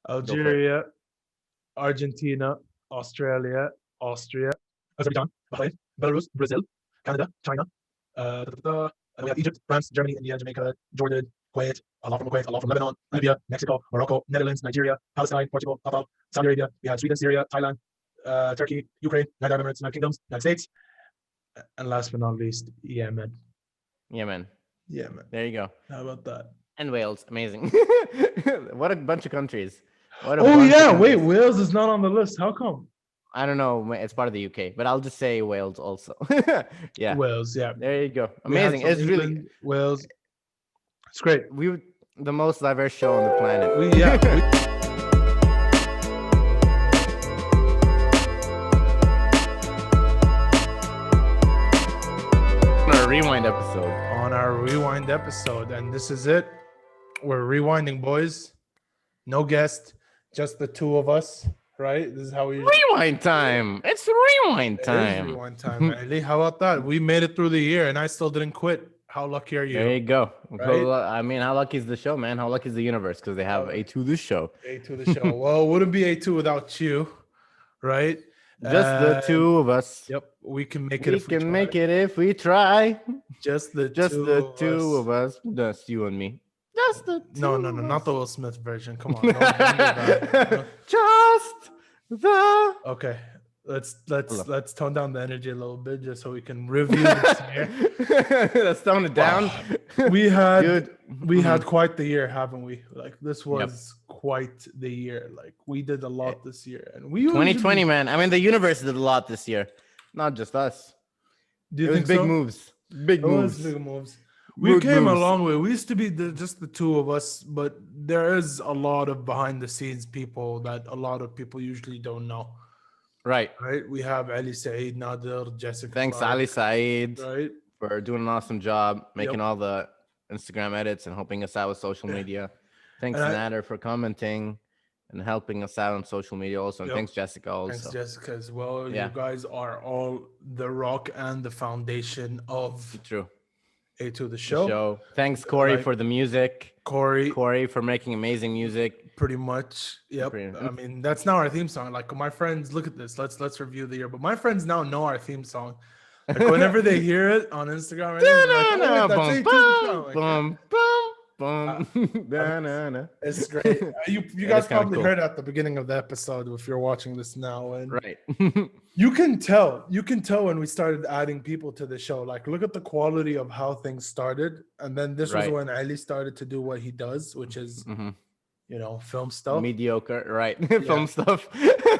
Go for it. Algeria, Argentina, Australia, Austria, Azerbaijan, Bahrain, Belarus, Brazil, Canada, China. And we have Egypt, France, Germany, India, Jamaica, Jordan, Kuwait, a lot from Kuwait, a lot from Lebanon, Libya, Mexico, Morocco, Netherlands, Nigeria, Palestine, Portugal, Qatar, Saudi Arabia. We have Sweden, Syria, Thailand, Turkey, Ukraine, United Arab Emirates, United Kingdoms, United States, and last but not least, Yemen. Yemen. Yemen. There you go. How about that? And Wales. Amazing. What a bunch of countries. What a Oh bunch of yeah, wait, countries. Wales is not on the list. How come? I don't know. It's part of the UK, but I'll just say Wales also. Yeah. Wales, yeah. There you go. We had Amazing. some It's really England, Wales. It's great. the most diverse show on the planet. On our rewind episode. On our rewind episode, and this is it. We're rewinding, boys. No guest, just the two of us. Right? This is how we Rewind time. It's rewind time. It is rewind time, Ali. How about that? We made it through the year, and I still didn't quit. How lucky are you? There you go. Right? I mean, how lucky is the show, man? How lucky is the universe? Because they have A2 the show. A2 the show. Well, it wouldn't be A2 without you, right? Just the two of us. Yep, we can make it. We can make it if we try. Just the two of us. Just you and me. Just the two. No, not the Will Smith version. Come on. Don't do that. Just the. Okay. Let's tone down the energy a little bit just so we can review this year. Let's tone it down. We had quite the year, haven't we? Like this was quite the year. Like we did a lot this year, and we 2020, man. I mean, the universe did a lot this year, not just us. Do you think big so? moves? Big moves. Big moves. We came a long way. We used to be just the two of us, but there is a lot of behind the scenes people that a lot of people usually don't know. Right. We have Ali, Saeed, Nadir, Jessica. Thanks, Clark, Ali, Saeed, right, for doing an awesome job making all the Instagram edits and helping us out with social media. Thanks, Nadir, for commenting and helping us out on social media also. And thanks, Jessica, also. Thanks, Jessica, as well. You guys are all the rock and the foundation of A2 the show. Thanks, Corey, for the music. Corey for making amazing music. Pretty much. Yep. I mean, that's now our theme song. Like my friends, look at this. Let's review the year. But my friends now know our theme song. Like whenever they hear it on Instagram, it's great. You guys probably heard at the beginning of the episode if you're watching this now. And you can tell when we started adding people to the show. Like look at the quality of how things started. And then this was when Ali started to do what he does, which is film stuff. Mediocre, right? Film stuff.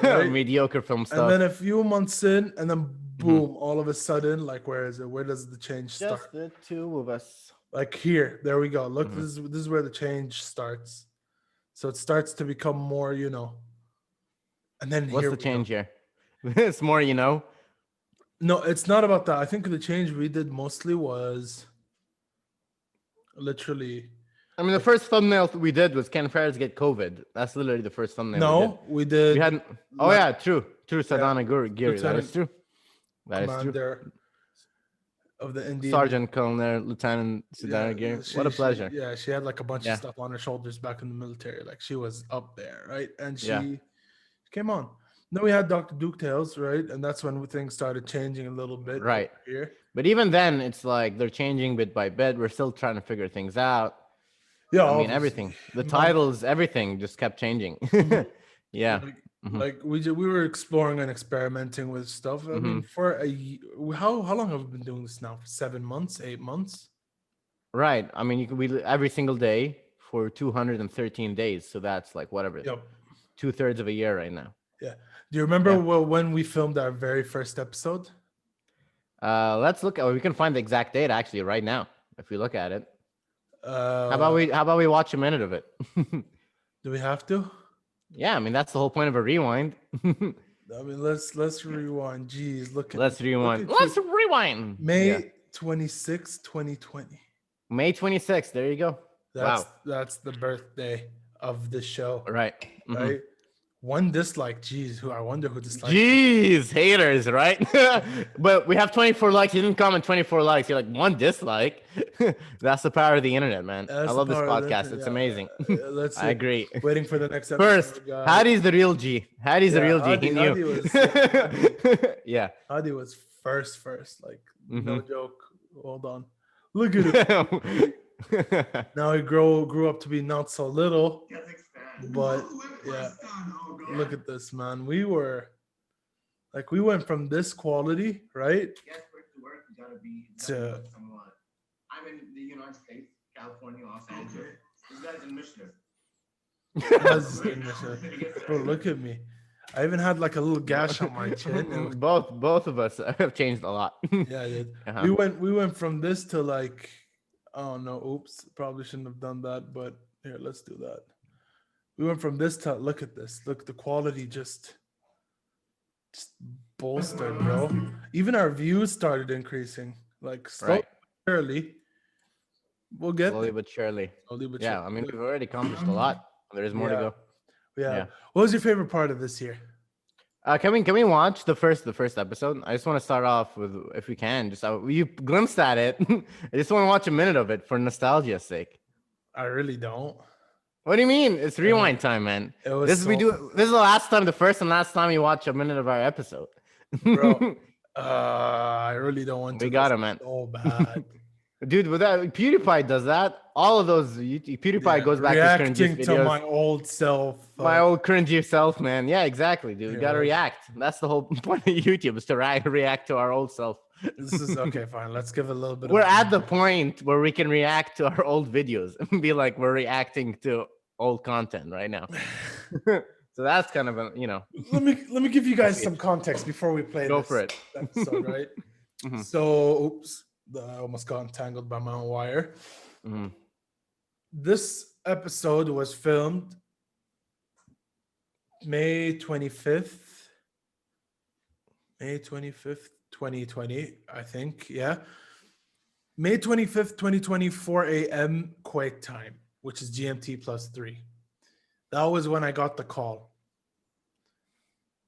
Mediocre film stuff. And then a few months in, and then boom, all of a sudden, like where is it? Where does the change start? Just the two of us. Like here, there we go. Look, this is where the change starts. So it starts to become more, And then what's the change here? It's more, No, it's not about that. I think the change we did mostly was literally. I mean, the first thumbnail we did was Ken Ferris get COVID. That's literally the first thumbnail. No, we did. We hadn't. Oh yeah, true. Sadhana Giri. That is true. That Commander is true. Of the Indian Sergeant Colonel Lieutenant Sadhana Giri. What a pleasure. She had like a bunch of stuff on her shoulders back in the military. Like she was up there, right? And she came on. Then we had Dr. Duke Tales, right? And that's when things started changing a little bit. Right. Here. But even then, it's like they're changing bit by bit. We're still trying to figure things out. Yeah, I mean everything. The titles, everything just kept changing. Yeah, like we were exploring and experimenting with stuff. I mean, for how long have we been doing this now? For 7 months, 8 months? Right. I mean, we every single day for 213 days. So that's like whatever. Yep. 2/3 of a year right now. Yeah. Do you remember when we filmed our very first episode? Let's look. We can find the exact date actually right now if we look at it. How about we watch a minute of it? Do we have to? Yeah, I mean that's the whole point of a rewind. I mean, let's rewind. Jeez, let's rewind. Let's rewind. May 26, 2020. May 26th. There you go. That's the birthday of the show. Right. Right. One dislike. Jeez, I wonder who disliked. Jeez, haters, right? But we have 24 likes. You didn't comment 24 likes. You're like one dislike. That's the power of the internet, man. That's I the love this power of the podcast. internet, It's yeah. amazing. Let's I see. agree. Waiting for the next episode. First, Hadi's the real G. Hadi's the real G. He knew. Hadi was, Hadi, Yeah. Hadi was first. Like, no Mhm. joke. Hold on. Look at him. Now he grew up to be not so little. But yeah, look at this, man. We went from this quality, right? To I'm in the United States, California, Los Angeles. This guy's in Michigan. Bro, look at me. I even had like a little gash on my chin. Both of us have changed a lot. Yeah, I did. Uh-huh. We went from this to like, oh no, oops, probably shouldn't have done that, but here, let's do that. We went from this to look at this. Look, the quality just bolstered, bro. Even our views started increasing, like slowly, surely. We'll get slowly but surely. Yeah, I mean, we've already accomplished a lot. There's more to go. Yeah. What was your favorite part of this year? Can we watch the first episode? I just want to start off with, if we can, just you glimpsed at it. I just want to watch a minute of it for nostalgia's sake. I really don't. What do you mean? It's rewind time, man. This is the last time, the first and last time you watch a minute of our episode. Bro, I really don't want to. We got it, man. So bad. Dude, with that, PewDiePie does that. All of those, PewDiePie goes back to reacting cringy to videos. my old self. My old cringy self, man. Yeah, exactly, dude. You gotta react. That's the whole point of YouTube, is to react to our old self. This is okay, fine. Let's give a little bit. We're at the point where we can react to our old videos and be like, we're reacting to old content right now. So that's kind of a, Let me give you guys some context before we play. Go for it. Episode, right? Mm-hmm. So, oops, I almost got entangled by my own wire. Mm-hmm. This episode was filmed May 25th, 2020, I think. Yeah. May 25th, 2020, 4 a.m. Kuwait time, which is GMT +3. That was when I got the call.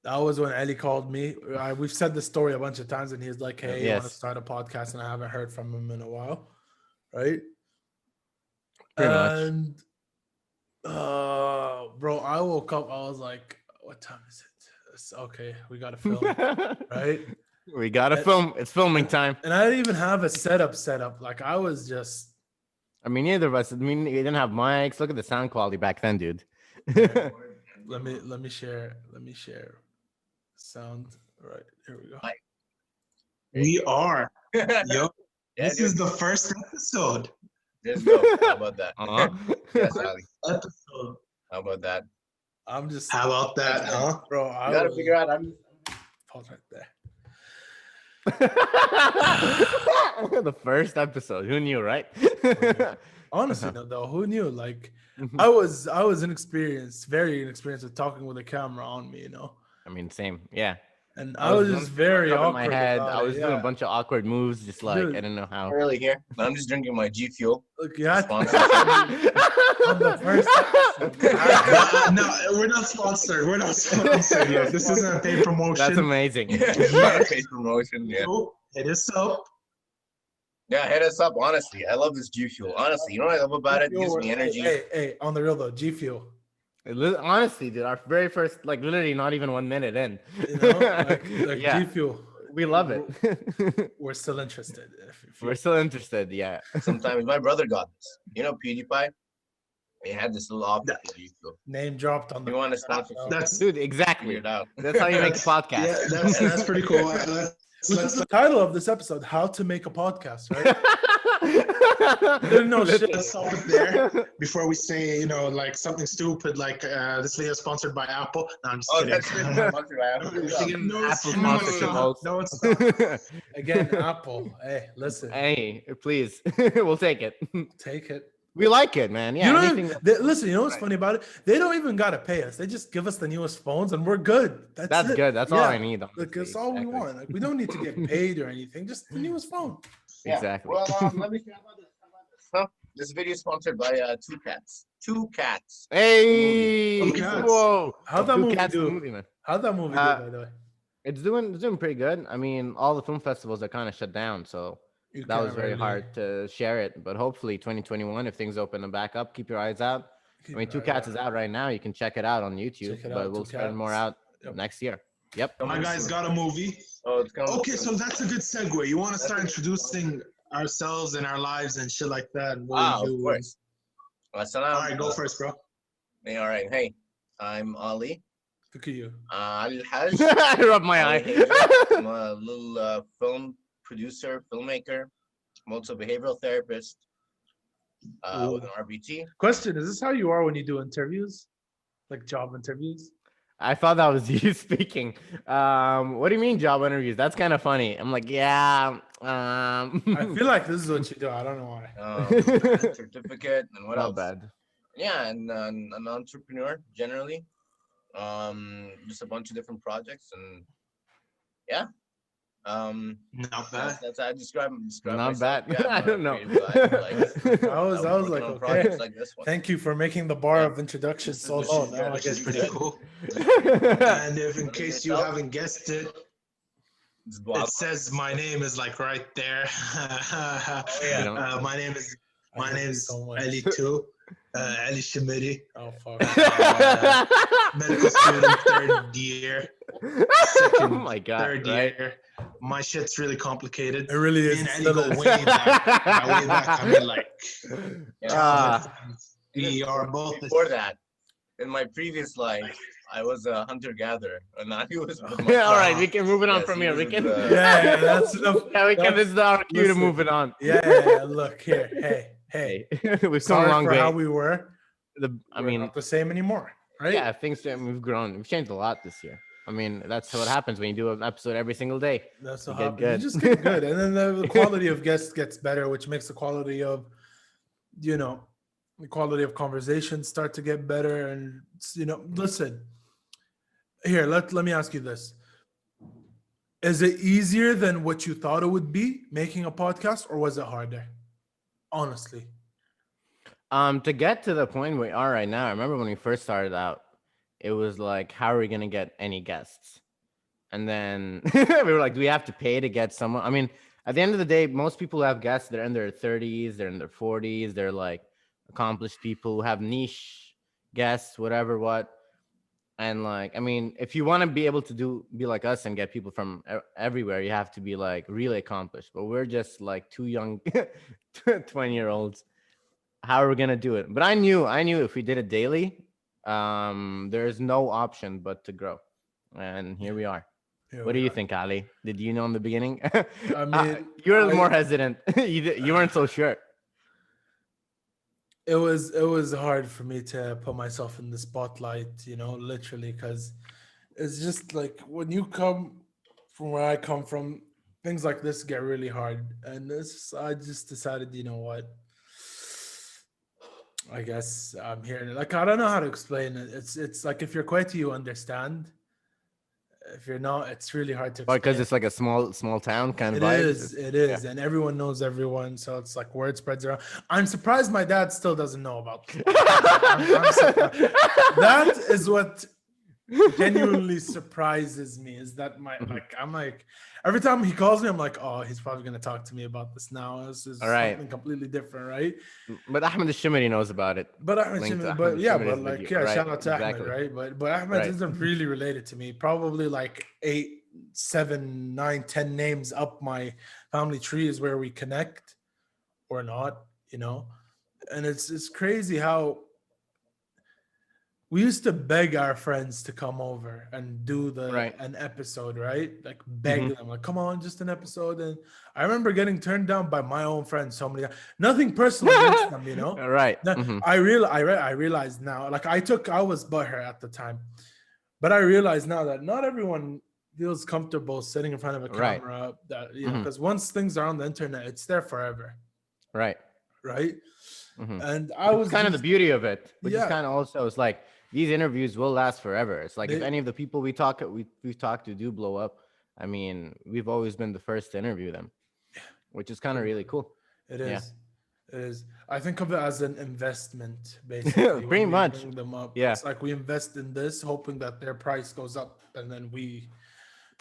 That was when Ali called me. We've said the story a bunch of times, and he's like, hey, you want to start a podcast? And I haven't heard from him in a while. Right? And bro, I woke up. I was like, what time is it? It's okay, we got to film. Right? We got to film. It's filming time. And I didn't even have a setup. Like, I was just... I mean, neither of us. I mean, we didn't have mics. Look at the sound quality back then, dude. Let me share sound. Right, here we go. We are. Yo, this is the first episode. Let's go. How about that? Yes, Ali. Episode. How about that? I'm just... How about that, huh? Bro, You gotta figure out. Pause right there. The first episode. Who knew, right? Honestly, though, who knew? Like, I was inexperienced, very inexperienced with talking with a camera on me, I mean, same. Yeah. And I was just very awkward. In my head, I was doing a bunch of awkward moves, just like, I don't know how. I'm really here, but I'm just drinking my G Fuel. Look, yeah. On the first episode. No, we're not sponsored. We're not sponsored yet. This isn't a paid promotion. That's amazing. Yeah, paid promotion. Yeah. Hit us up. Yeah, hit us up. Honestly, I love this G Fuel. Honestly, you know what I love about it? It gives me energy. Hey, on the real though, G Fuel. Honestly, dude, our very first, like, literally not even 1 minute in. Like yeah. G Fuel. We love it. We're still interested. We're still interested, yeah. Sometimes my brother got this. You know, PewDiePie? He had this little offer for G Fuel. Name dropped on the... You want to sponsor? Dude, exactly. That's how you make a podcast. Yeah, that's pretty cool. Which is the title of this episode, How to Make a Podcast, right? No shit. Let's stop it there before we say, like something stupid like this video is sponsored by Apple. No, I'm just kidding. That's sponsored by Apple. No, it's not. Again, Apple. Hey, listen. Hey, please. We'll take it. Take it. We like it, man. Yeah. Listen, you know what's funny about it? They don't even gotta pay us. They just give us the newest phones, and we're good. That's it. Good. That's all I need. Like, that's all we want. Like, we don't need to get paid or anything. Just the newest phone. Yeah. Exactly. Well, let me see about this. Huh? This video is sponsored by Two Cats. Two Cats. Hey! Whoa! How'd that movie do? How'd that movie do, by the way? It's doing pretty good. I mean, all the film festivals are kind of shut down, so that was very hard to share it. But hopefully 2021, if things open and back up, keep your eyes out. I mean, Two Cats is out right now. You can check it out on YouTube, but we'll spread more out next year. Yep. My guys got a movie. Okay, so that's a good segue. You want to start introducing ourselves and our lives and shit like that and what we do. Of course. All right, go first, bro. All right. Hey, I'm Ali. Look at you. Al-Haj. I rubbed my eye. I'm a little film producer, filmmaker. I'm also a behavioral therapist with an RBT. Question, is this how you are when you do interviews? Like job interviews? I thought that was you speaking. What do you mean job interviews? That's kind of funny. I'm like, yeah. I feel like this is what you do. I don't know why. Certificate and what else? Not bad. Yeah, and an entrepreneur generally. Just a bunch of different projects and yeah. Not bad. That's how I describe Not myself. bad. Yeah, I don't know. I was like, okay. Like this one. Thank you for making the bar of introduction so low. Which is pretty cool. And if in case you haven't guessed it, it says my name is like right there. My name is Ali too. Ali Shammari. Oh fuck. Medical student, third year. Oh my god. Third year. My shit's really complicated. It really is. Me and Ali go way back. Way back. I mean, like, we are both. Before that, in my previous life, I was a hunter-gatherer, and now he was. Yeah, all right, we can move it on from here. We can. Yeah, that's enough. Yeah, we can. This is our cue to move it on. Yeah. Look here. Hey. We've come a long way. How we were. I mean, not the same anymore, right? Yeah, we've grown. We've changed a lot this year. I mean, that's what happens when you do an episode every single day. That's what happens. You just get good, and then the quality of guests gets better, which makes the quality of, the quality of conversations start to get better. And listen, here, let me ask you this: is it easier than what you thought it would be making a podcast, or was it harder? Honestly. To get to the point we are right now, I remember when we first started out, it was like, how are we gonna get any guests? And then we were like, do we have to pay to get someone? I mean, at the end of the day, most people who have guests, they're in their 30s, they're in their 40s, they're like accomplished people who have niche guests, whatever, what. And like, I mean, if you want to be able to be like us and get people from everywhere, you have to be like really accomplished. But we're just like two young 20-year-olds. How are we gonna do it? But I knew if we did it daily, there's no option but to grow. And here we are. What do you think, Ali? Did you know in the beginning? I mean, you were more hesitant. You weren't so sure. It was hard for me to put myself in the spotlight, literally, because it's just like when you come from where I come from, things like this get really hard. And I just decided, you know what? I guess I'm here. Like, I don't know how to explain it. It's like, if you're Kuwaiti, you understand. If you're not, it's really hard to explain. Because it's like a small town kind of vibe. It is. Yeah. And everyone knows everyone. So it's like word spreads around. I'm surprised my dad still doesn't know about this. That is what genuinely surprises me, is that I'm like, every time he calls me, I'm like, oh, he's probably going to talk to me about this now. This is something completely different, right? But Ahmed Shammari knows about it. Shout out to Ahmed, right? But Ahmed isn't really related to me. Probably like 8, 7, 9, 10 names up my family tree is where we connect or not, And it's crazy how we used to beg our friends to come over and do an episode, right? Like beg them, like, come on, just an episode. And I remember getting turned down by my own friends so many times. Nothing personal against them, Right. I realized now, like I was butthurt at the time, but I realize now that not everyone feels comfortable sitting in front of a camera. That because once things are on the internet, it's there forever. Right. And I was kind of the beauty of it, which is kind of also, it's like, these interviews will last forever. It's like, if any of the people we've talked to do blow up, I mean, we've always been the first to interview them, which is kind of really cool. It is. It is. I think of it as an investment, basically. Pretty much. Them up. Yeah. It's like we invest in this, hoping that their price goes up, and then we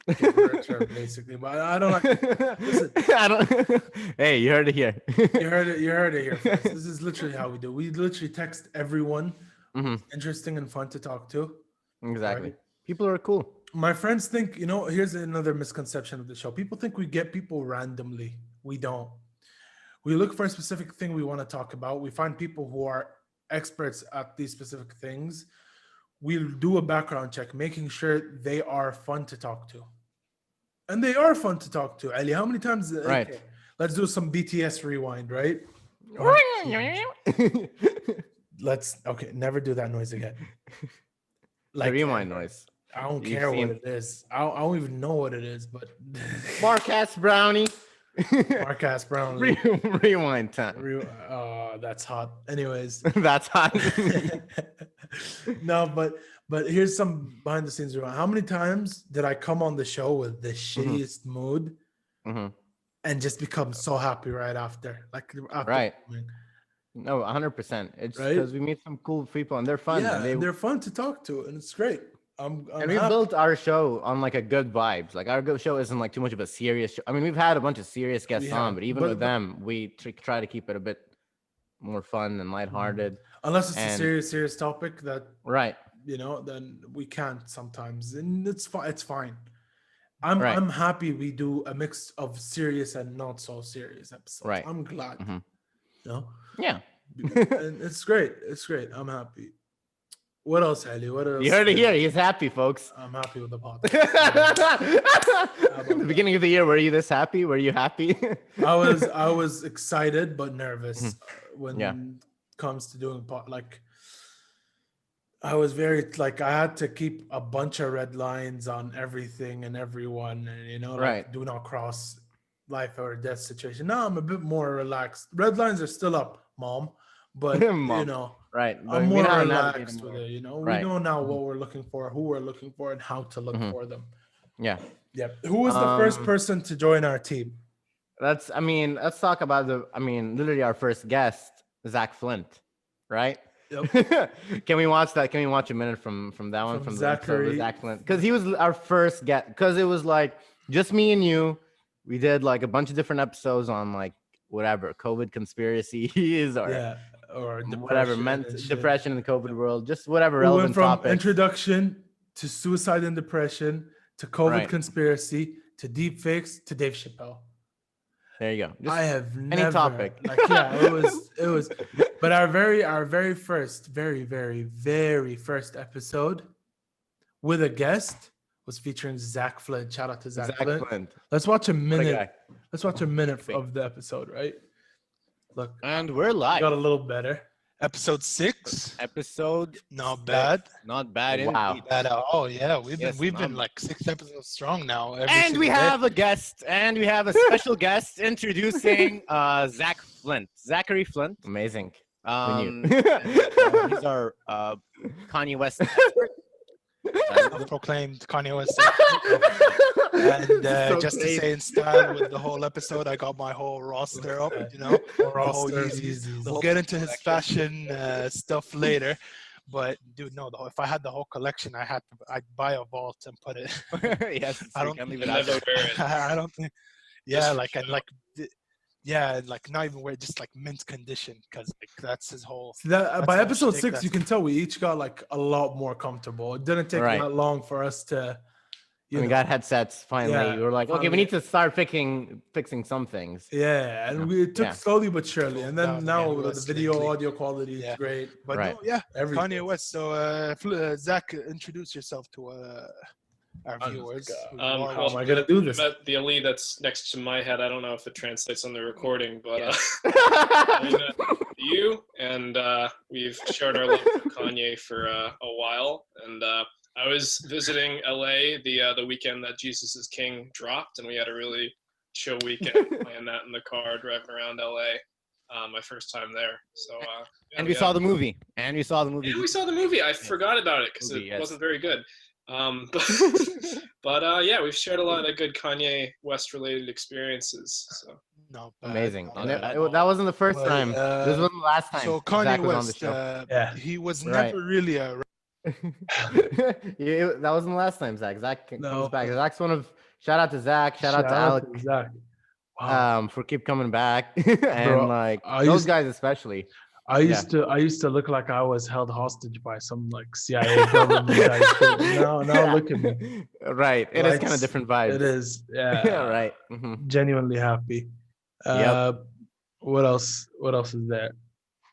Literature, basically. But I don't like. Listen. I don't. Hey, you heard it here. You heard it. You heard it here first. This is literally how we do. We literally text everyone. Mhm. Interesting and fun to talk to. Exactly. Right? People are cool. My friends think, here's another misconception of the show. People think we get people randomly. We don't. We look for a specific thing we want to talk about. We find people who are experts at these specific things. We'll do a background check, making sure they are fun to talk to. And they are fun to talk to. Ali, how many times? Right. Okay, let's do some BTS rewind, right? Okay, never do that noise again. The rewind noise. I don't You've care what seen- it is. I don't even know what it is, but Marcus Brownie. Marcus Brownlee. Rewind time. That's hot. Anyways, That's hot. no, but here's some behind the scenes rewind. How many times did I come on the show with the shittiest mood Mhm. and just become so happy right after? After Right. filming? No, 100%. It's Right? because we meet some cool people and they're fun. Yeah, and they're fun to talk to, and it's great. I'm and we happy. built our show on like a good vibes. Like our show isn't like too much of a serious show. I mean, we've had a bunch of serious guests We have, on, but even but- with them, we try to keep it a bit more fun and lighthearted. Unless it's a and- serious topic that Right. then we can't sometimes, and it's fine. It's fine. I'm Right. I'm happy we do a mix of serious and not so serious episodes. Right. I'm glad. Mhm. Yeah, Yeah. and it's great. It's great. I'm happy. What else, Haejl? What else? You heard it here. He's happy, folks. I'm happy with the podcast. The beginning of the year, were you this happy? Were you happy? I was excited but nervous when Yeah. it comes to doing I was very I had to keep a bunch of red lines on everything and everyone, and Right. do not cross life or death situation. Now I'm a bit more relaxed. Red lines are still up, mom, but Mom. Right. but I'm we more know how to navigate relaxed them with more. it. Right. We know now what we're looking for, who we're looking for, and how to look Mhm. for them. Yeah. Yep. Who was the first person to join our team? Let's talk about literally our first guest, Zach Flint, right? Yep. Can we watch that? Can we watch a minute from that one? From the episode with Zachary. Zach Flint? Because he was our first guest. Because it was like just me and you. We did like a bunch of different episodes on like whatever COVID conspiracies or or whatever depression and shit. depression in the COVID world, just whatever We went relevant from topics. introduction to suicide and depression to COVID Right. conspiracy to deep fakes to Dave Chappelle. There you go. Just I have never topic. it was but our very first very first episode with a guest was featuring Zach Flint. Shout out to Zach, Flint. Flint. Let's watch a What a minute. guy. Let's watch a minute of the episode, right? Look, And we're live. got a little better. Episode 6, Episode not bad. not bad. Wow. Indeed. That oh yeah, we've Yes, been not- like 6 episodes strong now. every And we single day. have a guest, and we have a special guest introducing Zach Flint. Zachary Flint. Amazing. He's our Kanye West expert. Self-proclaimed Kanye West. And So just to crazy. say in style with the whole episode, I got my whole roster up. The whole Roster, Yeezys. Yeezys. We'll get into his fashion stuff later. But dude, no, if I had the whole collection, I'd buy a vault and put it. Yes, I you don't can't leave think it out Never there. wear it. I don't think. Yeah, like and like. Yeah, like not even wear just like mint condition because like that's his whole. See that That's by how episode shtick 6, that's- you can tell we each got like a lot more comfortable. It didn't take Right. that long for us to, We got headsets finally. Yeah, we were like, okay, finally. we need to start fixing some things. yeah, and we took Yeah. slowly but surely, and then Down, now yeah, with West the video lately. audio quality is Yeah. great. But Right. no, yeah, Everything. Kanye West. So, Zach, introduce yourself to our viewers. who you are How am I watching. gonna do this? The elite that's next to my head. I don't know if it translates on the recording, but I met you, and we've shared our love for Kanye for a while. And I was visiting LA the weekend that Jesus is King dropped, and we had a really chill weekend playing that in the car, driving around LA. My first time there. So And we saw the movie. And we saw the movie. Yeah, we saw the movie. I forgot about it because Movie, it yes. wasn't very good. But yeah, we've shared a lot of good Kanye West related experiences. So No, bad, Amazing. not And bad. that wasn't the first But, time. This wasn't the last time. So Zach Kanye was on the West, show. Yeah. he was Right. never really a That wasn't the last time, Zach. Zach comes No. back. Zach's one of. Shout out to Zach. Shout out to Alec. Zach. Wow. For keep coming back and Bro, like I those used- guys especially. I used to look like I was held hostage by some like CIA government guy. Now look at me. Right. It is kind of Lights- different vibes. It is. Yeah. Yeah. Right. Mhm. Genuinely happy. Yep. What else? What else is there?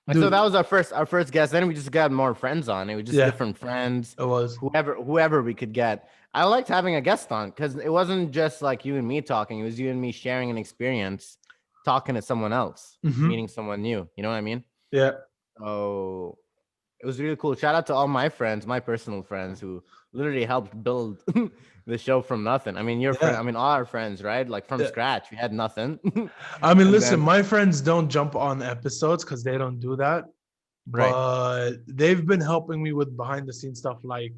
And so Dude, that was our first guest. Then we just got more friends on. It was just Yeah. different friends. it was. Whoever we could get. I liked having a guest on because it wasn't just like you and me talking. It was you and me sharing an experience, talking to someone else, Mhm. meeting someone new. You know what I mean? Yeah. So it was really cool. Shout out to all my friends, my personal friends who literally helped build the show from nothing. I mean, your friend, Yeah. I mean, all our friends, right? Like from Yeah. scratch. We had nothing. I mean, And listen, then- my friends don't jump on episodes because they don't do that. Right. But they've been helping me with behind the scenes stuff like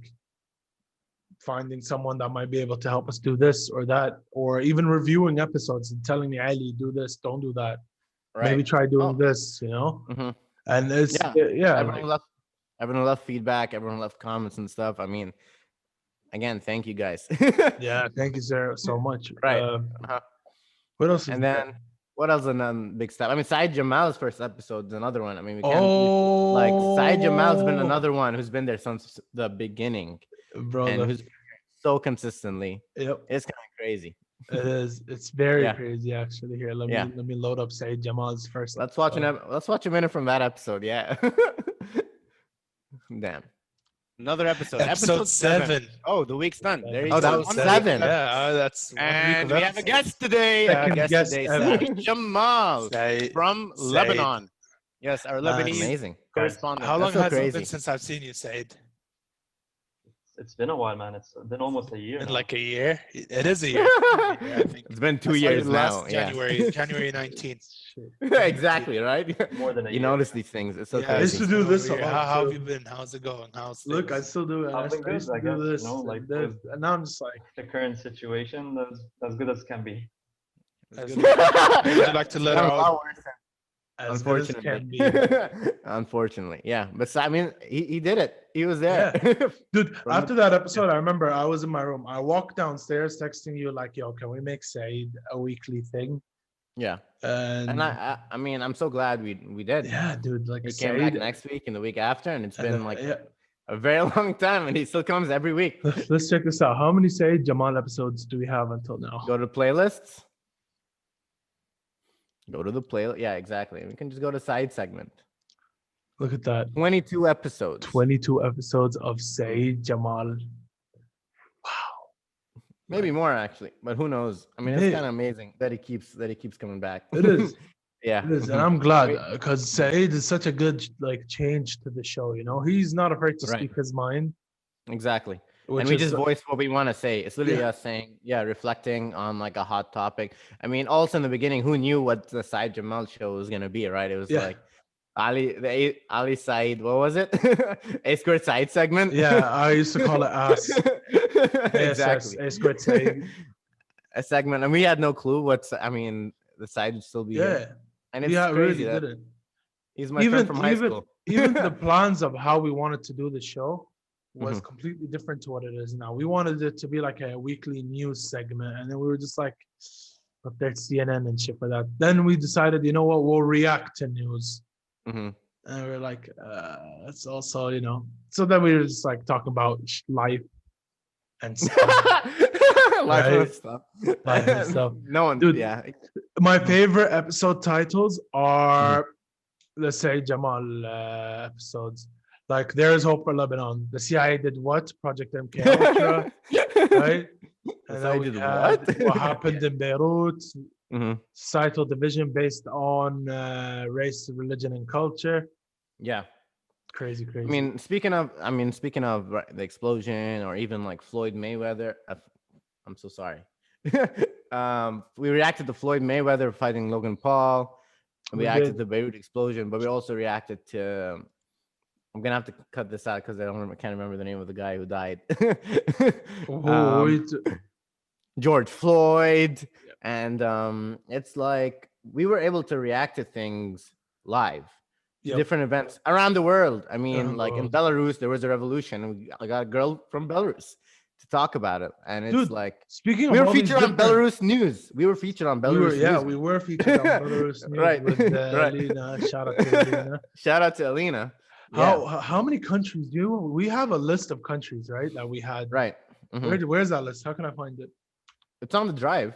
finding someone that might be able to help us do this or that, or even reviewing episodes and telling me, Ali, do this, don't do that. Right. Maybe try doing Oh. this, you know? Mhm. And it's, Yeah. yeah. Everyone left feedback. Everyone left comments and stuff. I mean, again, thank you guys. Yeah, thank you, Sarah, so much. Right. Uh-huh. What else is And there? then what else? Another big step. I mean, Saeed Jamal's first episode is another one. I mean, we can't like Saeed Jamal's been another one who's been there since the beginning bro. and who's so consistently. Yep, It's kind of crazy. it is. It's very Yeah. crazy, actually. Here, let Yeah. me load up Saeed Jamal's first. Let's watch episode. let's watch a minute from that episode. Yeah. Damn. Another episode. Episode 7. Oh, the week's done. There you Oh, go. that was On 7. Yeah, that's 1 week And of we have a episodes. guest today. Second Guest guest today, ever. Saeed Jamal Saeed. from Saeed. Lebanon. Yes, our Nice. Lebanese Amazing correspondent. How long That's so has it crazy. been since I've seen you, Said? It's been a while, man. It's been almost a year. In now. like a year? It is a year. I think. It's been 2 I saw you years now. last Yeah. January 19th. Exactly, right? More than a You year. notice these things. It's so Yeah, I used crazy. to do this a Over here. lot, How have too. you been? How's it going? How's Look, I things? still do it. I've been I good, used to I do guess, this, you know, like, and this, and now I'm just like, The current situation, that's as good as can be. Would you like to let Sounds a our lot worse, as good as can be. unfortunately. Unfortunately, yeah. But I mean, he did it. He was there. Dude, From after that episode, I remember I was in my room. I walked downstairs texting you like, yo, can we make Saeed a weekly thing? Yeah. And, And I mean, I'm so glad we did. yeah, dude, like He came back Saeed. next week and the week after, and it's and, been like yeah. a very long time, and he still comes every week. Let's check this out. How many Saeed Jamal episodes do we have until now? Go to playlists. Go to the playlist. Yeah, exactly. We can just go to side segment. Look at that. 22 episodes. 22 episodes of Saeed Jamal. Maybe more actually, but who knows? I mean, it's Yeah. kind of amazing that he keeps coming back. It is. Yeah. It is. And I'm glad because Saeed is such a good like change to the show. You know, he's not afraid to Right. speak his mind. Exactly. Which And we is- just voice what we want to say. It's literally Yeah. us saying, yeah, reflecting on like a hot topic. I mean, also in the beginning, who knew what the Saeed Jamal show was gonna be, right? It was Yeah. like Ali Saeed, what was it? A squared Saeed segment. Yeah, I used to call it ass. Exactly. A squared Saeed. A segment, and we had no clue what's. I mean, the side would still be here. Yeah. And it's Yeah, crazy really that didn't. he's my friend from high school. Even the plans of how we wanted to do the show was Mhm. completely different to what it is now. We wanted it to be like a weekly news segment, and then we were just like, up there CNN and shit for that. Then we decided, you know what, we'll react to news. Mhm. And we are like, that's also, you know. So then we were just like talking about life and stuff. Life and Right. stuff. Life and stuff. No one, Dude, yeah. My favorite episode titles are, let's say, Jamal episodes. Like, There is Hope for Lebanon. The CIA did what? Project MK Ultra, right? And CIA then we did had what? what happened in Beirut, Mhm. societal division based on race, religion, and culture. Yeah. Crazy. I mean, speaking of the explosion, or even like Floyd Mayweather. I'm so sorry. We reacted to Floyd Mayweather fighting Logan Paul. We We reacted did. to Beirut explosion, but we also reacted to. I'm gonna have to cut this out because can't remember the name of the guy who died. George Floyd, and it's like we were able to react to things live. to different events around the world. I mean, Around the like in world. Belarus, there was a revolution. I got a girl from Belarus to talk about it, and it's Dude, like speaking we of were all these featured on different, Belarus news. We were featured on we were Belarus news. we were featured on Belarus News Right. with Right. Alina. Shout out to Alina. Shout out to Alina. Yeah. How many countries do you? We have a list of countries, right? That we had. Right. Mhm. Where's that list? How can I find it? It's on the drive.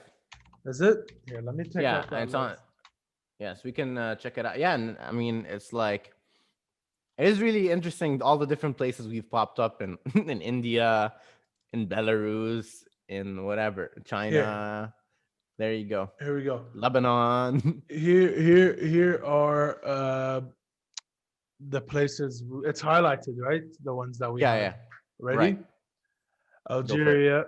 Is it? Here, let me take Yeah, up that and it's on. list. Yes, we can check it out. Yeah, and I mean, it's like it is really interesting. All the different places we've popped up in in India, in Belarus, in whatever China. There you go. Here we go. Lebanon. Here are the places. It's highlighted, right? The ones that we Yeah, have. yeah. Ready? Right. Algeria,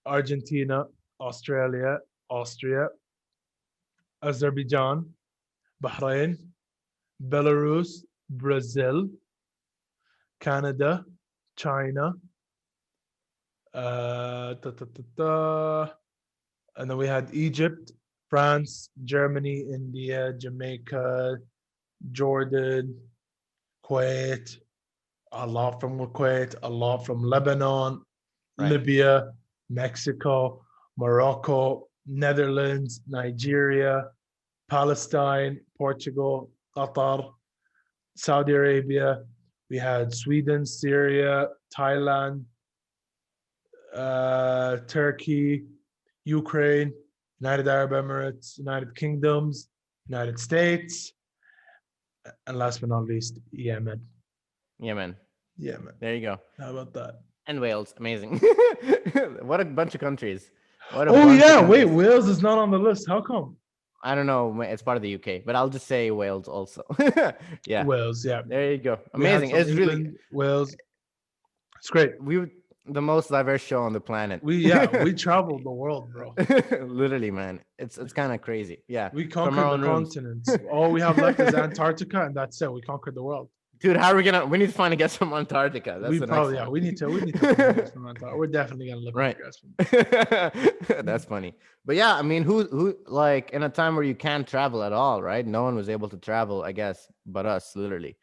Argentina, Australia, Austria, Azerbaijan, Bahrain, Belarus, Brazil, Canada, China, and then we had Egypt, France, Germany, India, Jamaica, Jordan, Kuwait, a lot from Kuwait, a lot from Lebanon, Right. Libya, Mexico, Morocco, Netherlands, Nigeria, Palestine, Portugal, Qatar, Saudi Arabia. We had Sweden, Syria, Thailand, Turkey, Ukraine, United Arab Emirates, United Kingdoms, United States, and last but not least, Yemen. Yemen. Yemen. There you go. How about that? And Wales. Amazing. What a bunch of countries. What a Oh bunch of yeah, wait, countries. Wales is not on the list. How come? I don't know. It's part of the UK, but I'll just say Wales also. Yeah. Wales, yeah. There you go. We had Amazing. from It's really England, Wales. It's great. the most diverse show on the planet. We traveled the world, bro. Literally, man. It's kind of crazy. Yeah. We From our conquered the own rooms. continents. All we have left is Antarctica, and that's it. We conquered the world. Dude, how are we gonna? We need to find a guest from Antarctica. That's we the probably next one. we need to find a guest from Antarctica. We're definitely gonna look Right. for a guest from That's funny. But yeah, I mean, who like in a time where you can't travel at all, right? No one was able to travel, I guess, but us, literally.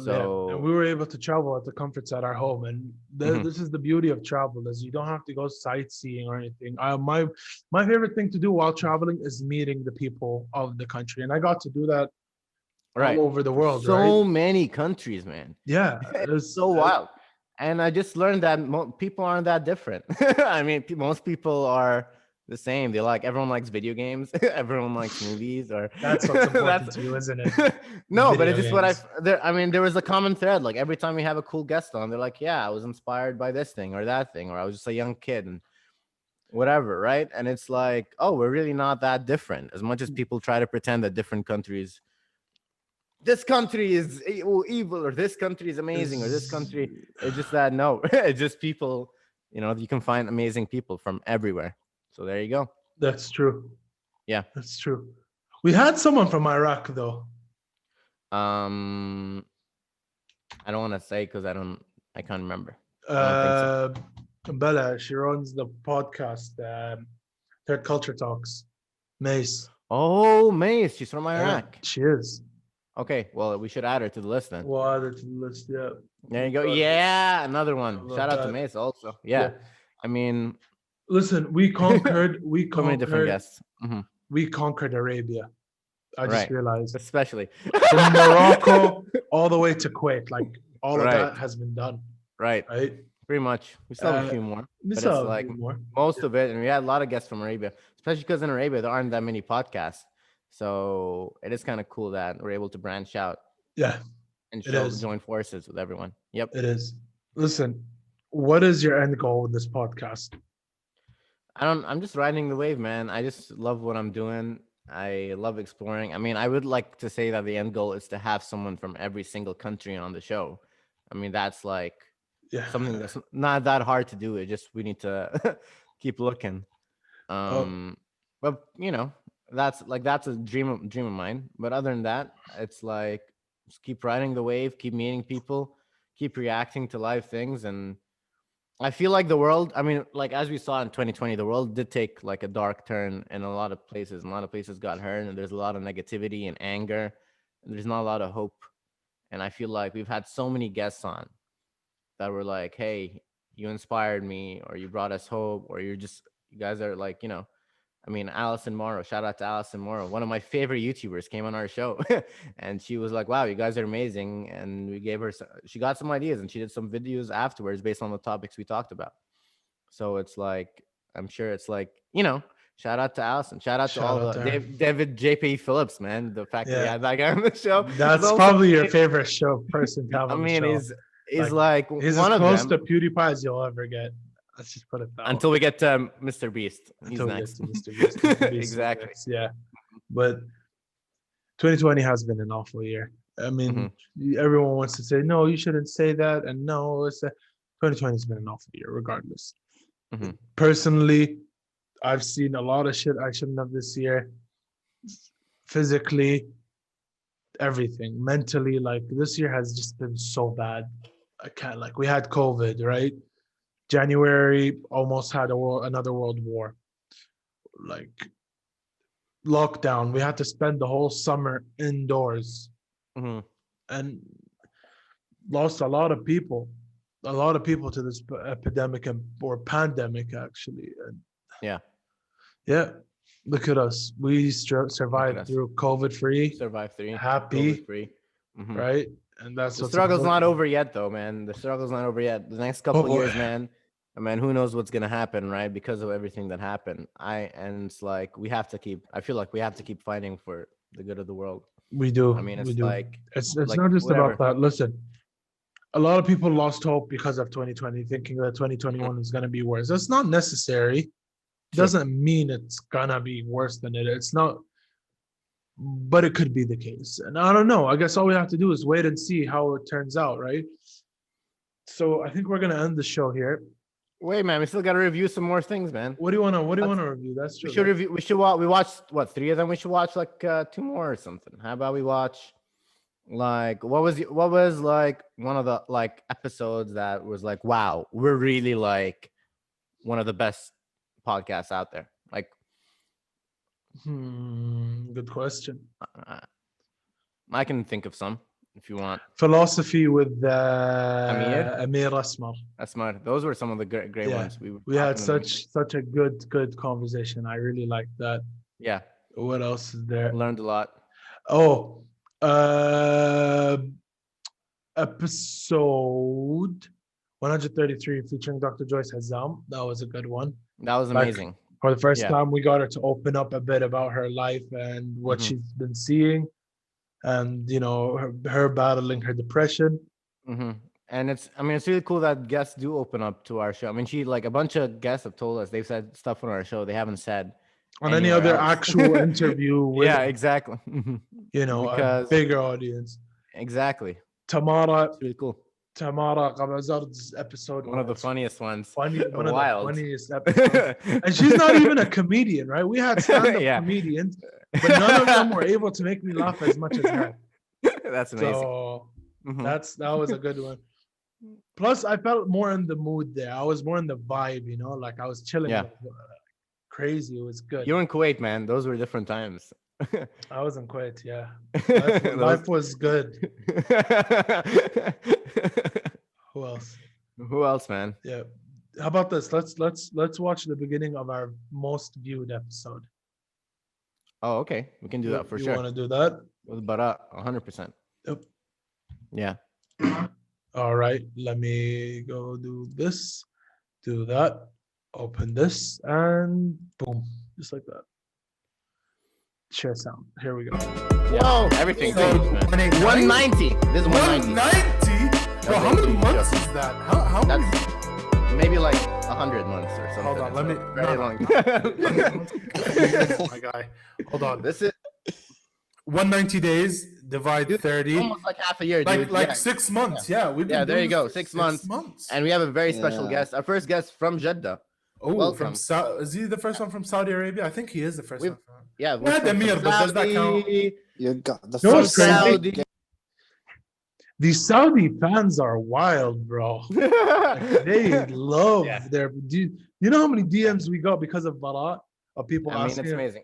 So and we were able to travel at the comforts at our home, and this is the beauty of travel: is you don't have to go sightseeing or anything. My favorite thing to do while traveling is meeting the people of the country, and I got to do that right all over the world. So right? many countries, man. Yeah, It's so wild. And I just learned that people aren't that different. I mean, most people are the same. Everyone likes video games. Everyone likes movies. Or That's what's important to you, isn't it? No, but it's Video just games. I mean, there was a common thread. Like every time we have a cool guest on, they're like, "Yeah, I was inspired by this thing or that thing, or I was just a young kid and whatever." Right? And it's like, oh, we're really not that different. As much as people try to pretend that different countries, this country is evil, or this country is amazing, or this country, it's just that no, it's just people. You can find amazing people from everywhere. So there you go. That's true. Yeah, that's true. We had someone from Iraq though. I don't want to say because I can't remember. Bella, she runs the podcast, Third Culture Talks. Mace. Oh, Mace, she's from Iraq. She is. Okay, well, we should add her to the list then. We'll add her to the list, yeah. There you go. Yeah, another one. Shout out to Mace also. Yeah. I mean, listen, we conquered so many different guests. Mm-hmm. We conquered Arabia. I just realized. Especially from Morocco all the way to Kuwait. Like all of that has been done. Right. Pretty much. We still have a few more. But it's like most of it. And we had a lot of guests from Arabia, especially because in Arabia there aren't that many podcasts. So it is kind of cool that we're able to branch out. Yeah. And join forces with everyone. Yep. It is. Listen, what is your end goal with this podcast? I'm just riding the wave, man. I just love what I'm doing. I love exploring. I mean, I would like to say that the end goal is to have someone from every single country on the show. I mean, that's like something that's not that hard to do. It just we need to keep looking. But that's a dream of mine. But other than that, it's like just keep riding the wave, keep meeting people, keep reacting to live things. And I feel like the world, I mean, like as we saw in 2020, the world did take like a dark turn in a lot of places. A lot of places got hurt, and there's a lot of negativity and anger. And there's not a lot of hope And I feel like we've had so many guests on that were like, hey, you inspired me, or you brought us hope, or you guys are like, I mean, Allison Morrow, shout out to Allison Morrow, one of my favorite YouTubers, came on our show. And she was like, wow, you guys are amazing. And we gave her, she got some ideas, and she did some videos afterwards based on the topics we talked about. So it's like, I'm sure it's like, shout out to Allison. Shout out to all the David JP Phillips, man. The fact that we had that guy on the show. That's probably your favorite show person to have on the show. He's like he's one as of close them. to PewDiePie as you'll ever get. Let's just put it that until way. we get to Mr. Beast. He's Until next. we get to Mr. Beast. Mr. Beast Exactly. Yeah. But 2020 has been an awful year. I mean, everyone wants to say, no, you shouldn't say that. And no, 2020 has been an awful year, regardless. Personally, I've seen a lot of shit I shouldn't have this year. Physically, everything. Mentally, like this year has just been so bad. I can't, like, we had COVID, right? January almost had another world war. Like, lockdown. We had to spend the whole summer indoors. And lost a lot of people to this epidemic or pandemic, actually. And yeah, look at us. We survived through COVID-free. Happy. COVID-free. Right? And that's the struggle's not over yet, though, man. The struggle's not over yet. The next couple of years, man. Who knows what's gonna happen, right? Because of everything that happened. And it's like I feel like we have to keep fighting for the good of the world. We do. I mean, it's like it's not just about that. Listen, a lot of people lost hope because of 2020, thinking that 2021 is gonna be worse. That's not necessary. Doesn't mean it's gonna be worse than it. It's not, but it could be the case. And I don't know. I guess all we have to do is wait and see how it turns out, right? So I think we're gonna end the show here. Wait, man, we still gotta review some more things, man. What do you wanna review? That's true. We should review. We watched what, 3 of them. We should watch like 2 more or something. How about we watch like what was like one of the like episodes that was like, wow, we're really like one of the best podcasts out there. Like, good question. I can think of some if you want. Philosophy with Amir Asmar. Those were some of the great ones. We had such a good conversation. I really liked that. Yeah. What else is there? Learned a lot. Oh, episode 133 featuring Dr. Joyce Hazam. That was a good one. That was amazing. For the first time, we got her to open up a bit about her life and what she's been seeing, and her battling her depression. And it's really cool that guests do open up to our show. I mean, a bunch of guests have told us they've said stuff on our show they haven't said on any other actual interview. With, exactly. Because a bigger audience. Exactly. Tamara. It's really cool. Tamara Qabazard's episode. One of the funniest ones. One of the funniest episodes. And she's not even a comedian, right? We had stand-up comedians, but none of them were able to make me laugh as much as her. That's amazing. So that was a good one. Plus, I felt more in the mood there. I was more in the vibe, like I was chilling. Yeah. Crazy. It was good. You were in Kuwait, man. Those were different times. I was in Kuwait, yeah. Life was good. Who else, man? Yeah. How about this? Let's watch the beginning of our most viewed episode. Oh, okay. We can do that for sure. You want to do that? With Bara, 100%. Yep. Yeah. All right. Let me go do this. Do that. Open this and boom, just like that. Share sound. Here we go. Whoa! Everything's changed, man. 190. This is 190. 190? Bro, how many months is that? How many? That's maybe like 100 months or something. Hold on, let me. Very long. Oh my guy. Hold on. This is 190 days. Divide 30. Almost like half a year, dude. Like 6 months. Yeah. There you go. 6 months. And we have a very special guest. Our first guest from Jeddah. Oh, welcome. Is he the first one from Saudi Arabia? I think he is the first one. Yeah, we had Amir, but does that count? You got the first Saudi. These Saudi fans are wild, bro. Like, they love their. You know how many DMs we got because of Bara? Of people asking. It's amazing.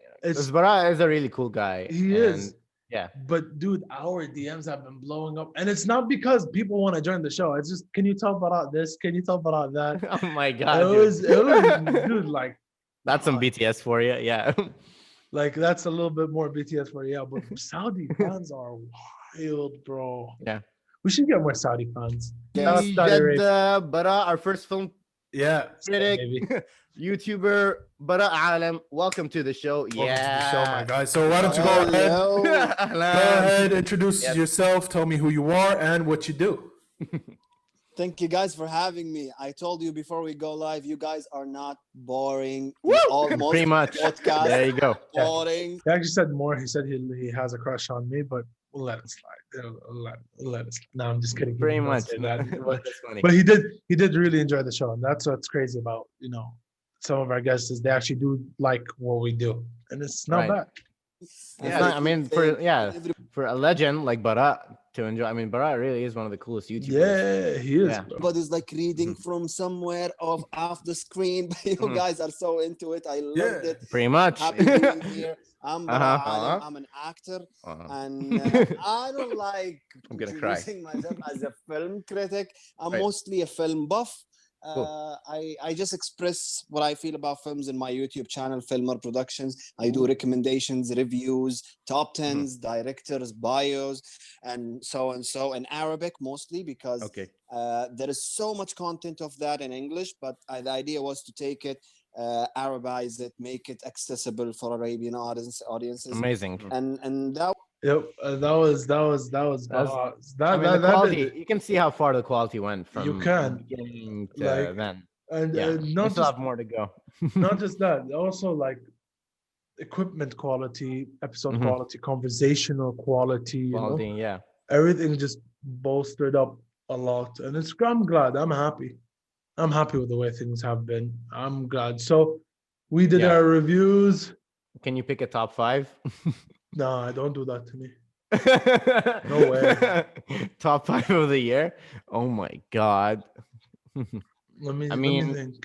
Bara is a really cool guy. He is. Yeah. But dude, our DMs have been blowing up, and it's not because people want to join the show. It's just, can you talk about this? Can you talk about that? Oh my It god, was, dude. dude, like That's some God. BTS for you. Yeah. Like that's a little bit more BTS for you, yeah. But Saudi fans are wild, bro. Yeah. We should get more Saudi fans. Shout out to Saudi Jed Arabia. Bara, our first film Yeah, critic, baby. YouTuber, Bara Alam. Welcome to the show. Welcome to the show, my Yeah. guy. So why don't you go ahead? Go Ahlan. ahead, introduce Yes. yourself. Tell me who you are and what you do. Thank you guys for having me. I told you before we go live, you guys are not boring. Woo! Almost Pretty much. podcast. There you go. Boring. He actually said more. He said he has a crush on me, but we'll let it slide. We'll let it slide. No, I'm just kidding. He Pretty didn't much. say that. But, That's funny. but he did really enjoy the show, and that's what's crazy about some of our guests is they actually do like what we do, and it's not Right. bad. It's not, I mean, for a legend like Bara to enjoy. I mean, Bara really is one of the coolest YouTubers. Yeah, he is. Yeah. Bro. Everybody's like reading from somewhere off the screen. But you guys are so into it. I loved it. Pretty much. Happy being here. I'm Bara Uh-huh. Alam. I'm an actor, and I don't like I'm gonna cry. introducing myself as a film critic. I'm Right. mostly a film buff. Cool. I just express what I feel about films in my YouTube channel, Filmer Productions. I do recommendations, reviews, top 10s, directors, bios, and so in Arabic mostly because Okay. there is so much content of that in English. But the idea was to take it, Arabize it, make it accessible for Arabian audiences. Amazing. And that. Yep, that was. I mean, the quality. You can see how far the quality went from You can. beginning to Like, then. and Yeah, not we still just have more to go. not just that, also like equipment quality, episode Mhm. quality, conversational quality, Quality, yeah. everything just bolstered up a lot. And I'm glad. I'm happy. I'm happy with the way things have been. I'm glad. So we did Yeah. our reviews. Can you pick a top 5? No, don't do that to me. No way. Top 5 of the year. Oh my god. Let me mean, think.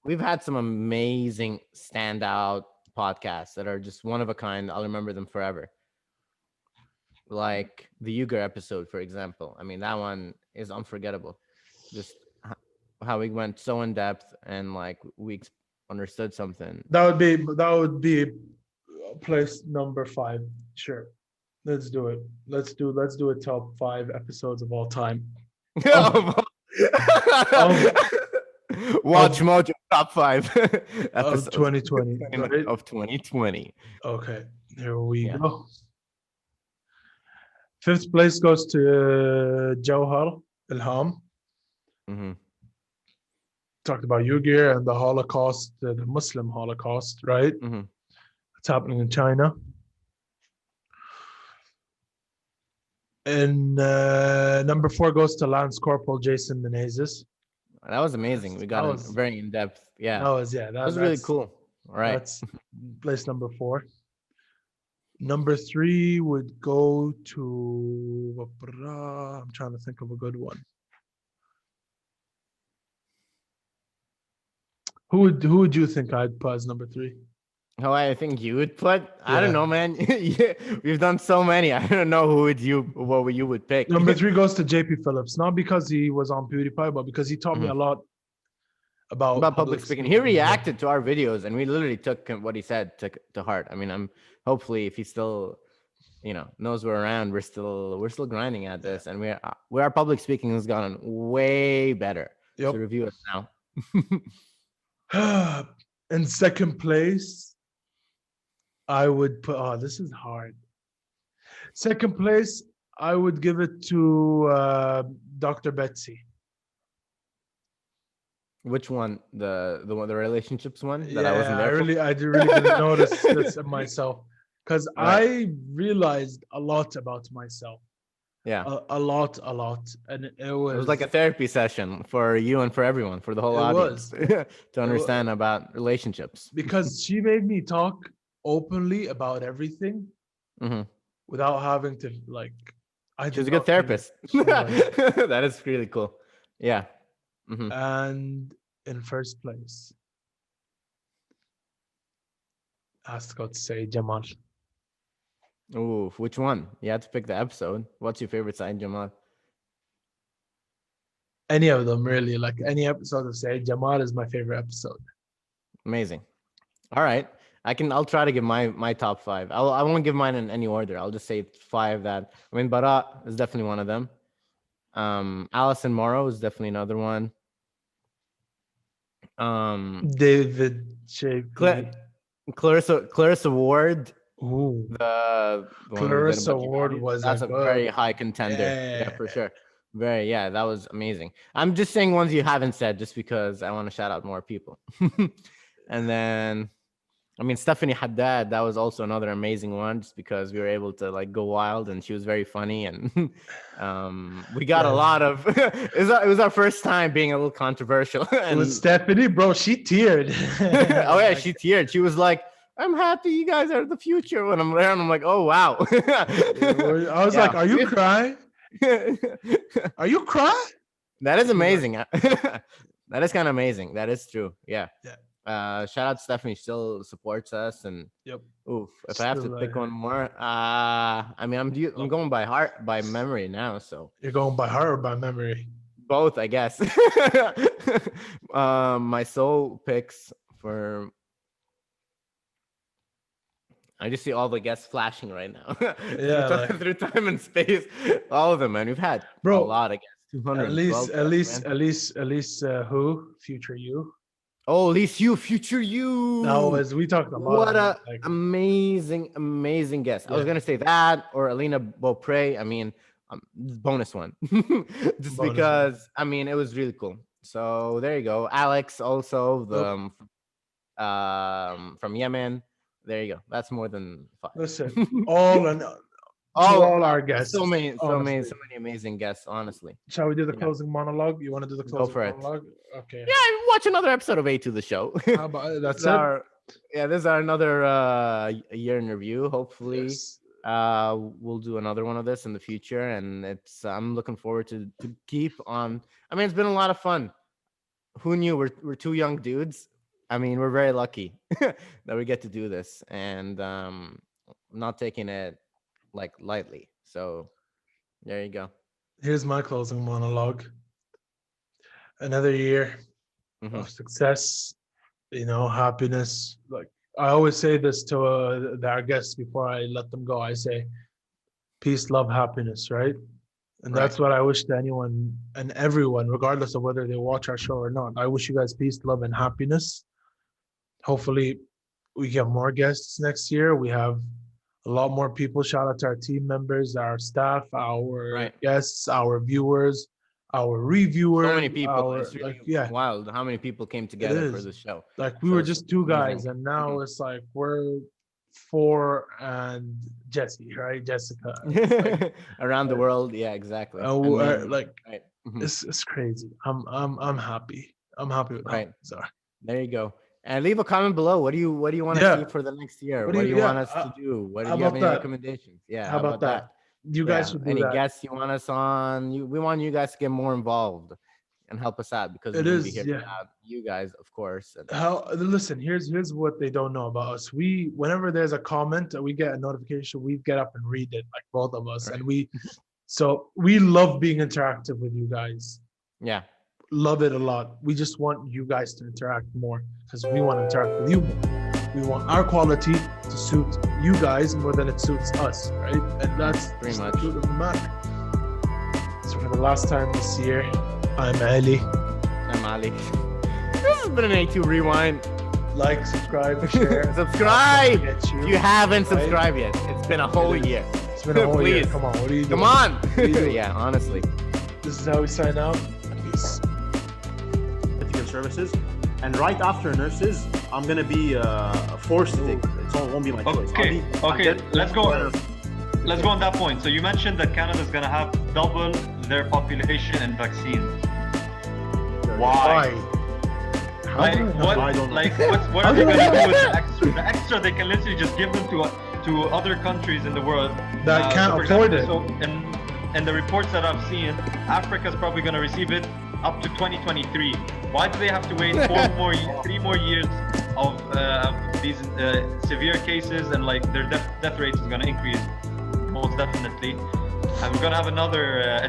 We've had some amazing standout podcasts that are just one of a kind. I'll remember them forever. Like the Uyghur episode, for example. I mean, that one is unforgettable. Just how we went so in depth and like we understood something. That would be place number 5. Sure. Let's do it. Let's do a top 5 episodes of all time. Watch Mojo top 5 of 2020. Right? Of 2020. Okay, here we Yeah. go. 5th place goes to Jawhar Ilham. Mm-hmm. Talked about Uyghur and the Holocaust, the Muslim Holocaust, right? Mm-hmm. It's happening in China. And number 4 goes to Lance Corporal Jason Menezes. That was amazing. We got that in was- very in depth. Yeah, That was really cool. All right. That's place number 4. Number 3 would go to. I'm trying to think of a good one. Who would you think I'd put as number 3? How I think you would put? I don't Yeah. know, man. Yeah, we've done so many. I don't know what you would pick. Number 3 goes to JP Phillips, not because he was on PewDiePie, but because he taught me a lot about public speaking. He reacted to our videos, and we literally took what he said to heart. I mean, I'm hopefully if he still, knows we're around, we're still grinding at this, and our public speaking has gotten way better. Yep. So review us now. In 2nd place, I would put. Oh, this is hard. 2nd place, I would give it to Dr. Betsy. Which one? The relationships one that I wasn't there. I really didn't notice this in myself because I realized a lot about myself. Yeah, a lot, and it was like a therapy session for you and for everyone, for the whole audience, to understand about relationships. Because she made me talk openly about everything without having to like. She's a good therapist. That is really cool. Yeah. Mm-hmm. And in 1st place, has to go to say Jamal. Ooh, which one? You had to pick the episode. What's your favorite Saeed Jamal? Any of them, really. Like any episode of Saeed Jamal is my favorite episode. Amazing. All right. I'll try to give my top 5. I won't give mine in any order. I'll just say 5 that Bara is definitely one of them. Alison Morrow is definitely another one. David JP. Clarissa Ward. Ooh. The one Clarissa Ward was that's a very high contender. Yeah, for sure. That was amazing. I'm just saying ones you haven't said just because I want to shout out more people. And then Stephanie Haddad, that was also another amazing one just because we were able to like go wild and she was very funny and we got a lot of it was our first time being a little controversial. And with Stephanie, bro, she teared. Oh yeah, she teared. She was like, I'm happy you guys are the future when I'm there. And I'm like, oh wow. I was like, are you crying? Are you crying? That is amazing. That is kind of amazing. That is true. Yeah. Shout out to Stephanie, still supports us. And oof, if I have to pick one more, I'm going by heart, by memory now. So you're going by heart or by memory? Both, I guess. My soul picks for. I just see all the guests flashing right now. Yeah, through time and space, all of them, man. We've had a lot of guests. 200. At least who? Future You. Oh, at least you, Future You. No, as we talked about. What a amazing guest. I was gonna say that or Alina Beaupre. Bonus one, just bonus because one. It was really cool. So there you go. Alex also from Yemen. There you go. That's more than 5. Listen, all our guests. So many amazing guests, honestly. Shall we do the closing monologue? You want to do the closing monologue? Okay. Yeah, watch another episode of A to the Show. How about that's it? This is our another year in review. Hopefully, we'll do another one of this in the future, and I'm looking forward to keep on. It's been a lot of fun. Who knew we're 2 young dudes? We're very lucky that we get to do this, and not taking it lightly. So there you go. Here's my closing monologue. Another year of success, happiness. Like I always say this to our guests before I let them go. I say, peace, love, happiness, right? And that's what I wish to anyone and everyone, regardless of whether they watch our show or not. I wish you guys peace, love, and happiness. Hopefully we get more guests next year. We have a lot more people. Shout out to our team members, our staff, our guests, our viewers, our reviewers. So many people. It's really wild how many people came together for the show. We were just 2 guys, and now it's like we're 4 and Jesse, right? Jessica. Around the world, yeah, exactly. It's crazy. I'm happy. I'm happy with that. Sorry. There you go. And leave a comment below. What do you want to see for the next year? What do you want us to do? What do you have any recommendations? Yeah. How about that? You guys should do any that. Guests you want us on? We want you guys to get more involved and help us out because we'll be here without you guys, of course. Listen, here's what they don't know about us. Whenever there's a comment, we get a notification. We get up and read it, like both of us, and we love being interactive with you guys. Yeah. Love it a lot. We just want you guys to interact more because we want to interact with you more. We want our quality to suit you guys more than it suits us, right? And that's pretty much the truth of the matter. So for the last time this year, I'm Ali. I'm Ali. This has been an A2 Rewind. Like, subscribe, share. Subscribe! If you haven't subscribed yet, it's been a whole year. It's been a whole year. Come on, what are you doing? Come on! Yeah, honestly. This is how we sign out. Peace. Ethical services. And right after nurses, I'm going to be forced to take it. It won't be my choice. Okay, let's go. Let's go on that point. So you mentioned that Canada is going to have double their population and vaccines. Why? What are they going to do with the extra? The extra they can literally just give them to other countries in the world that can't afford it. So in the reports that I've seen, Africa is probably going to receive it up to 2023. Why do they have to wait 3 more years of these severe cases, and like their death rate is gonna increase most definitely. And we're gonna have another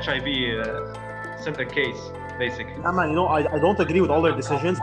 HIV case, basically. Yeah, man, I don't agree with all their decisions.